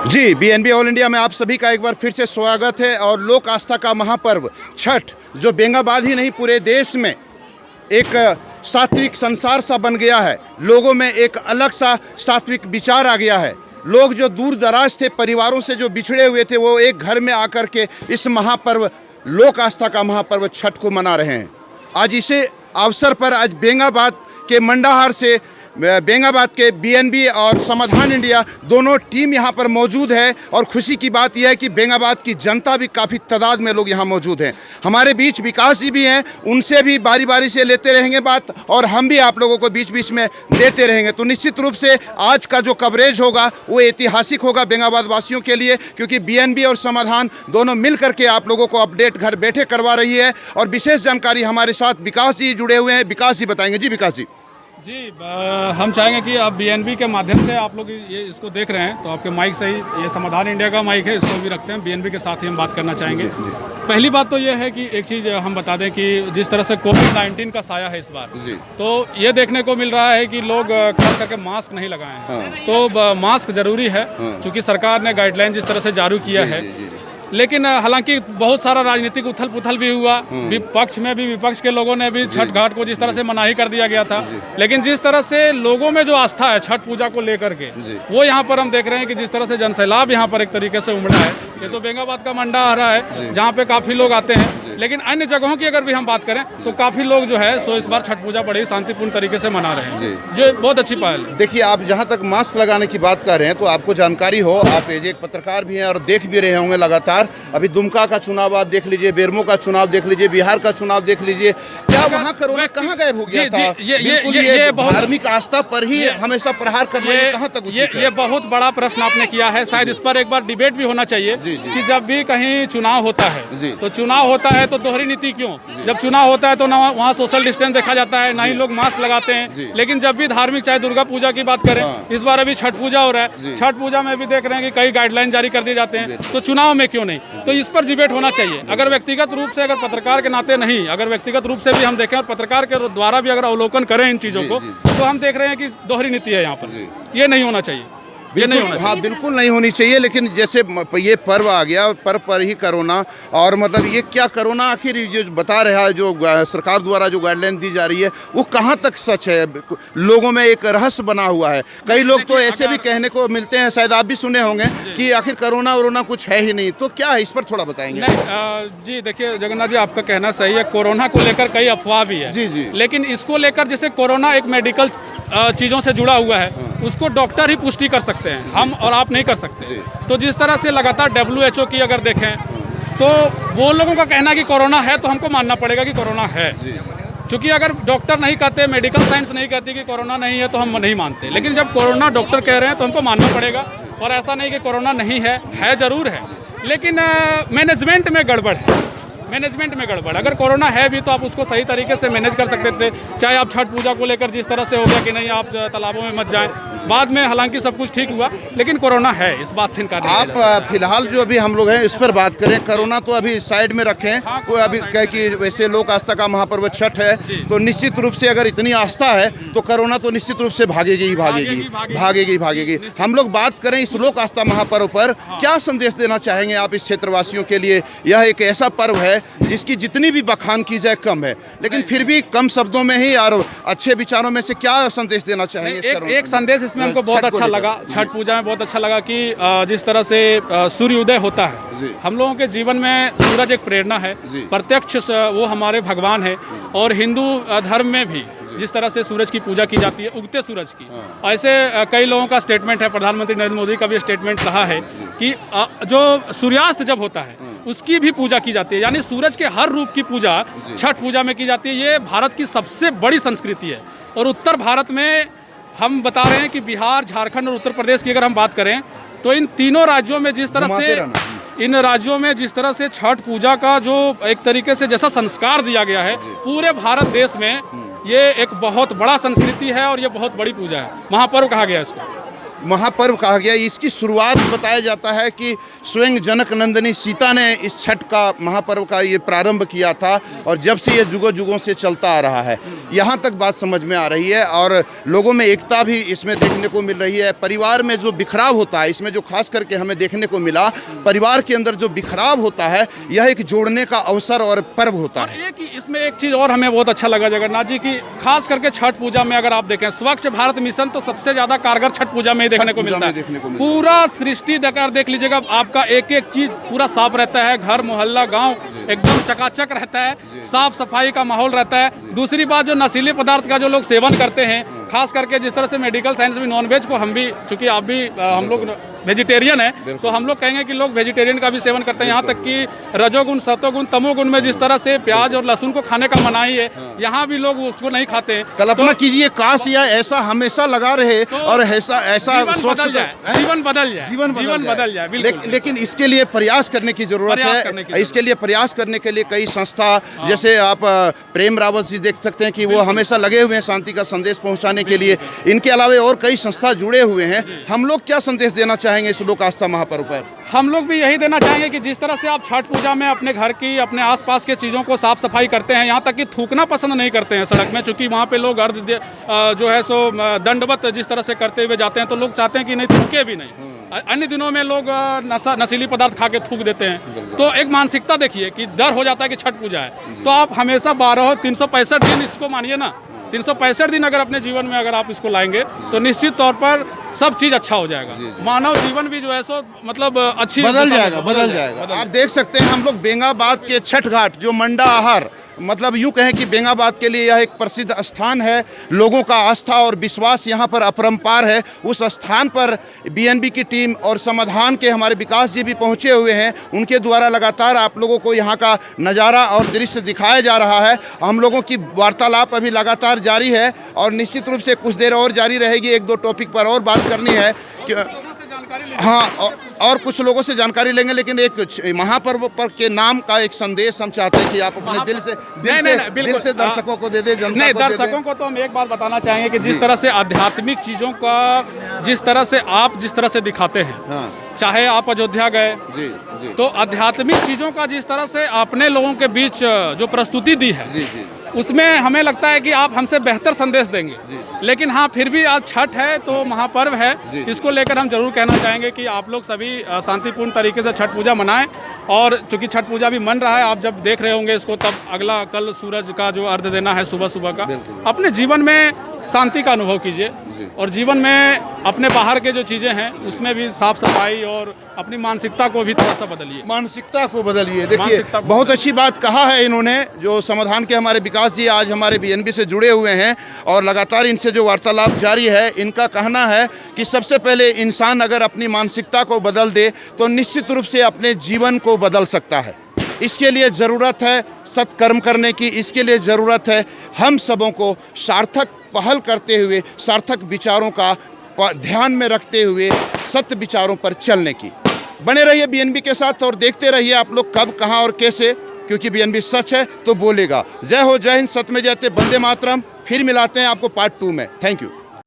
जी, BNB all India में आप सभी का एक बार फिर से स्वागत है। और लोक आस्था का महापर्व छठ, जो बेंगाबाद ही नहीं पूरे देश में एक सात्विक संसार सा बन गया है। लोगों में एक अलग सा सात्विक विचार आ गया है। लोग जो दूर दराज थे, परिवारों से जो बिछड़े हुए थे, वो एक घर में आकर के इस महापर्व, लोक आस्था का महापर्व छठ को मना रहे हैं। आज इसे अवसर पर आज बेंगाबाद के मंडाहार से बेंगाबाद के बीएनबी और समाधान इंडिया दोनों टीम यहाँ पर मौजूद है। और खुशी की बात यह है कि बेंगाबाद की जनता भी काफ़ी तादाद में लोग यहाँ मौजूद हैं। हमारे बीच विकास जी भी हैं, उनसे भी बारी बारी से लेते रहेंगे बात, और हम भी आप लोगों को बीच बीच में देते रहेंगे। तो निश्चित रूप से आज का जो कवरेज होगा वो ऐतिहासिक होगा बेंगाबाद वासियों के लिए, क्योंकि बीएनबी और समाधान दोनों मिल करके आप लोगों को अपडेट घर बैठे करवा रही है। और विशेष जानकारी हमारे साथ विकास जी जुड़े हुए हैं। विकास जी बताएंगे। जी विकास जी। जी, हम चाहेंगे कि आप बीएनबी के माध्यम से आप लोग ये इसको देख रहे हैं तो आपके माइक सही, ये समाधान इंडिया का माइक है, इसको भी रखते हैं। बीएनबी के साथ ही हम बात करना चाहेंगे। पहली बात तो ये है कि एक चीज़ हम बता दें कि जिस तरह से कोविड-19 का साया है इस बार, तो ये देखने को मिल रहा है कि लोग खास करके मास्क नहीं लगाए हैं। तो मास्क जरूरी है, चूँकि सरकार ने गाइडलाइन जिस तरह से जारी किया है। लेकिन हालांकि बहुत सारा राजनीतिक उथल पुथल भी हुआ, विपक्ष में भी, विपक्ष के लोगों ने भी छठ घाट को जिस तरह से मनाही कर दिया गया था। लेकिन जिस तरह से लोगों में जो आस्था है छठ पूजा को लेकर के, वो यहाँ पर हम देख रहे हैं कि जिस तरह से जनसैलाब यहाँ पर एक तरीके से उमड़ा है। ये तो बेंगाबाद का मंडाहारा है जहाँ पे काफ़ी लोग आते हैं। लेकिन अन्य जगहों की अगर भी हम बात करें तो काफ़ी लोग जो है सो इस बार छठ पूजा बड़ी शांतिपूर्ण तरीके से मना रहे हैं, जो बहुत अच्छी पहल है। देखिए, आप जहाँ तक मास्क लगाने की बात कर रहे हैं तो आपको जानकारी हो, आप एक पत्रकार भी हैं और देख भी रहे होंगे लगातार। अभी दुमका का चुनाव आप देख लीजिए, बेरमो का चुनाव देख लीजिए, बिहार का चुनाव देख लीजिए। क्या वहाँ कोरोना कहाँ गायब हो गया था? ये धार्मिक आस्था पर ही हमेशा प्रहार करना ये कहाँ तक उचित है? ये बहुत बड़ा प्रश्न आपने किया है। शायद इस पर एक बार डिबेट भी होना चाहिए कि जब भी कहीं चुनाव होता है तो चुनाव होता है तो दोहरी नीति क्यों? जब चुनाव होता है तो ना वहाँ सोशल डिस्टेंस देखा जाता है, ना ही लोग मास्क लगाते हैं। लेकिन जब भी धार्मिक, चाहे दुर्गा पूजा की बात करें, इस बार अभी छठ पूजा हो रहा है, छठ पूजा में भी देख रहे हैं कि कई गाइडलाइन जारी कर दिए जाते हैं, तो चुनाव में क्यों नहीं? तो इस पर डिबेट होना चाहिए। अगर व्यक्तिगत रूप से, अगर पत्रकार के नाते नहीं, अगर व्यक्तिगत रूप से भी हम देखें और पत्रकार के द्वारा भी अगर अवलोकन करें इन चीज़ों को, तो हम देख रहे हैं कि दोहरी नीति है यहाँ पर। ये नहीं होना चाहिए, ये नहीं होना चाहिए। हाँ, बिल्कुल नहीं होनी चाहिए। लेकिन जैसे ये पर्व आ गया, पर्व पर ही कोरोना, और मतलब ये क्या कोरोना आखिर जो बता रहा है, जो सरकार द्वारा जो गाइडलाइन दी जा रही है, वो कहाँ तक सच है? लोगों में एक रहस्य बना हुआ है। कई लोग तो ऐसे भी कहने को मिलते हैं, शायद आप भी सुने होंगे, कि आखिर कोरोना वोरोना कुछ है ही नहीं। तो क्या है, इस पर थोड़ा बताएंगे? जी देखिए जगन्नाथ जी, आपका कहना सही है। कोरोना को लेकर कई अफवाह भी है। जी। लेकिन इसको लेकर, जैसे कोरोना एक मेडिकल चीज़ों से जुड़ा हुआ है, उसको डॉक्टर ही पुष्टि कर सकते हैं, हम और आप नहीं कर सकते। तो जिस तरह से लगातार WHO की अगर देखें तो वो लोगों का कहना है कि कोरोना है, तो हमको मानना पड़ेगा कि कोरोना है। क्योंकि अगर डॉक्टर नहीं कहते, मेडिकल साइंस नहीं कहती कि कोरोना नहीं है, तो हम नहीं मानते। लेकिन जब कोरोना डॉक्टर कह रहे हैं तो हमको मानना पड़ेगा। और ऐसा नहीं कि कोरोना नहीं है जरूर है, लेकिन मैनेजमेंट में गड़बड़ है। मैनेजमेंट में गड़बड़, अगर कोरोना है भी तो आप उसको सही तरीके से मैनेज कर सकते थे। चाहे आप छठ पूजा को लेकर जिस तरह से हो गया कि नहीं आप तालाबों में मत जाएं, बाद में हालांकि सब कुछ ठीक हुआ, लेकिन कोरोना है, इस बात से इनकार नहीं किया जा सकता। आप फिलहाल जो अभी हम लोग हैं इस पर बात करें, कोरोना तो अभी साइड में रखें। कोई अभी कहे कि वैसे लोक आस्था का महापर्व छठ है, तो निश्चित रूप से अगर इतनी आस्था है तो कोरोना तो निश्चित रूप से भागेगी ही भागेगी। हम लोग बात करें इस लोक आस्था महापर्व पर, क्या संदेश देना चाहेंगे आप इस क्षेत्रवासियों के लिए? यह एक ऐसा पर्व है जिसकी जितनी भी बखान की जाए कम है, लेकिन फिर भी कम शब्दों में ही और अच्छे विचारों में से क्या संदेश देना चाहेंगे? एक संदेश इसमें हमको बहुत अच्छा लगा, छठ पूजा में बहुत अच्छा लगा कि जिस तरह से सूर्योदय होता है, हम लोगों के जीवन में सूरज एक प्रेरणा है, प्रत्यक्ष वो हमारे भगवान है। और हिंदू धर्म में भी जिस तरह से सूरज की पूजा की जाती है, उगते सूरज की, ऐसे कई लोगों का स्टेटमेंट है, प्रधानमंत्री नरेंद्र मोदी का भी स्टेटमेंट रहा है कि जो सूर्यास्त जब होता है उसकी भी पूजा की जाती है। यानी सूरज के हर रूप की पूजा छठ पूजा में की जाती है। ये भारत की सबसे बड़ी संस्कृति है। और उत्तर भारत में हम बता रहे हैं कि बिहार, झारखंड और उत्तर प्रदेश की अगर हम बात करें तो इन तीनों राज्यों में जिस तरह से छठ पूजा का जो एक तरीके से जैसा संस्कार दिया गया है, पूरे भारत देश में ये एक बहुत बड़ा संस्कृति है और ये बहुत बड़ी पूजा है, महापर्व कहा गया है इसको। महापर्व कहा गया। इसकी शुरुआत बताया जाता है कि स्वयं जनक नंदिनी सीता ने इस छठ का महापर्व का ये प्रारंभ किया था और जब से ये जुगों जुगों से चलता आ रहा है। यहाँ तक बात समझ में आ रही है और लोगों में एकता भी इसमें देखने को मिल रही है। परिवार में जो बिखराव होता है, इसमें जो खास करके हमें देखने को मिला, परिवार के अंदर जो बिखराव होता है, यह एक जोड़ने का अवसर और पर्व होता है। इसमें एक चीज़ और हमें बहुत अच्छा लगा जगन्नाथ जी की, खास करके छठ पूजा में अगर आप देखें, स्वच्छ भारत मिशन तो सबसे ज़्यादा कारगर छठ पूजा में देखने को मिलता है। पूरा सृष्टि देख लीजिएगा, आपका एक एक चीज पूरा साफ रहता है, घर मोहल्ला गांव एकदम चकाचक रहता है, साफ सफाई का माहौल रहता है। दूसरी बात, जो नशीले पदार्थ का जो लोग सेवन करते हैं, खास करके जिस तरह से मेडिकल साइंस में नॉनवेज को हम भी, चूंकि आप भी हम लोग वेजिटेरियन है, तो हम लोग कहेंगे कि लोग वेजिटेरियन का भी सेवन करते हैं। यहाँ तक कि रजोगुण सतोगुण तमोगुण में जिस तरह से प्याज और लहसुन को खाने का मनाही है, यहाँ भी लोग उसको नहीं खाते हैं। कल्पना कीजिए काश या ऐसा हमेशा लगा रहे और ऐसा जीवन बदल जाए बिल्कुल। लेकिन इसके लिए प्रयास करने की जरूरत है। इसके लिए प्रयास करने के लिए कई संस्था, जैसे आप प्रेम रावत जी देख सकते हैं कि वो हमेशा लगे हुए हैं शांति का संदेश पहुंचाने के लिए। इनके अलावा और कई संस्था जुड़े हुए हैं। हम लोग क्या संदेश देना चाहेंगे इस लोक आस्था महापर्व पर? हम लोग भी यही देना चाहेंगे कि जिस तरह से आप छठ पूजा में अपने घर की, अपने आसपास के चीज़ों को साफ सफाई करते हैं, यहाँ तक कि थूकना पसंद नहीं करते हैं सड़क में, चूंकि वहाँ पे लोग जो है सो दंडवत जिस तरह से करते हुए जाते हैं, तो लोग चाहते हैं कि नहीं थूके भी नहीं। अन्य दिनों में लोग नशीली पदार्थ खा के थूक देते हैं, तो एक मानसिकता देखिए कि डर हो जाता है कि छठ पूजा है, तो आप हमेशा 365 दिन इसको मानिए ना, 365 दिन अगर अपने जीवन में अगर आप इसको लाएंगे तो निश्चित तौर पर सब चीज अच्छा हो जाएगा। मानव जीवन भी जो है सो मतलब अच्छी बदल जाएगा। आप देख सकते हैं हम लोग बेंगाबाद के छठ घाट, जो मंडा आहार, मतलब यूँ कहें कि बेंगाबाद के लिए यह एक प्रसिद्ध स्थान है। लोगों का आस्था और विश्वास यहाँ पर अपरंपार है। उस स्थान पर बीएनबी की टीम और समाधान के हमारे विकास जी भी पहुँचे हुए हैं। उनके द्वारा लगातार आप लोगों को यहाँ का नज़ारा और दृश्य दिखाया जा रहा है। हम लोगों की वार्तालाप अभी लगातार जारी है और निश्चित रूप से कुछ देर और जारी रहेगी। एक दो टॉपिक पर और बात करनी है हाँ, और कुछ लोगों से जानकारी लेंगे, लेकिन एक महापर्व पर के नाम का एक संदेश हम चाहते हैं कि आप अपने दिल से दर्शकों को दे दे, जनता को दर्शकों को तो हम एक बात बताना चाहेंगे कि जिस तरह से आध्यात्मिक चीज़ों का जिस तरह से दिखाते हैं, चाहे आप अयोध्या गए तो आध्यात्मिक चीज़ों का जिस तरह से आपने लोगों के बीच जो प्रस्तुति दी है, उसमें हमें लगता है कि आप हमसे बेहतर संदेश देंगे। लेकिन हाँ, फिर भी आज छठ है तो महापर्व है, इसको लेकर हम जरूर कहना चाहेंगे कि आप लोग सभी शांतिपूर्ण तरीके से छठ पूजा मनाएं। और चूंकि छठ पूजा भी मन रहा है, आप जब देख रहे होंगे इसको, तब अगला कल सूरज का जो अर्घ देना है सुबह सुबह का, अपने जीवन में शांति का अनुभव कीजिए और जीवन में अपने बाहर के जो चीज़ें हैं उसमें भी साफ सफाई और अपनी मानसिकता को भी थोड़ा सा बदलिए। मानसिकता को बदलिए। देखिए, बहुत अच्छी बात कहा है इन्होंने, जो समाधान के हमारे विकास जी आज हमारे बीएनबी से जुड़े हुए हैं और लगातार इनसे जो वार्तालाप जारी है। इनका कहना है कि सबसे पहले इंसान अगर अपनी मानसिकता को बदल दे तो निश्चित रूप से अपने जीवन को बदल सकता है। इसके लिए ज़रूरत है सत्कर्म करने की। इसके लिए ज़रूरत है हम सबों को सार्थक पहल करते हुए, सार्थक विचारों का ध्यान में रखते हुए सत्य विचारों पर चलने की। बने रहिए बीएनबी के साथ और देखते रहिए आप लोग कब, कहां और कैसे, क्योंकि बीएनबी सच है तो बोलेगा। जय हो, जय हिंद, सत्य में जयते, वंदे मातरम। फिर मिलाते हैं आपको पार्ट 2 में। Thank you.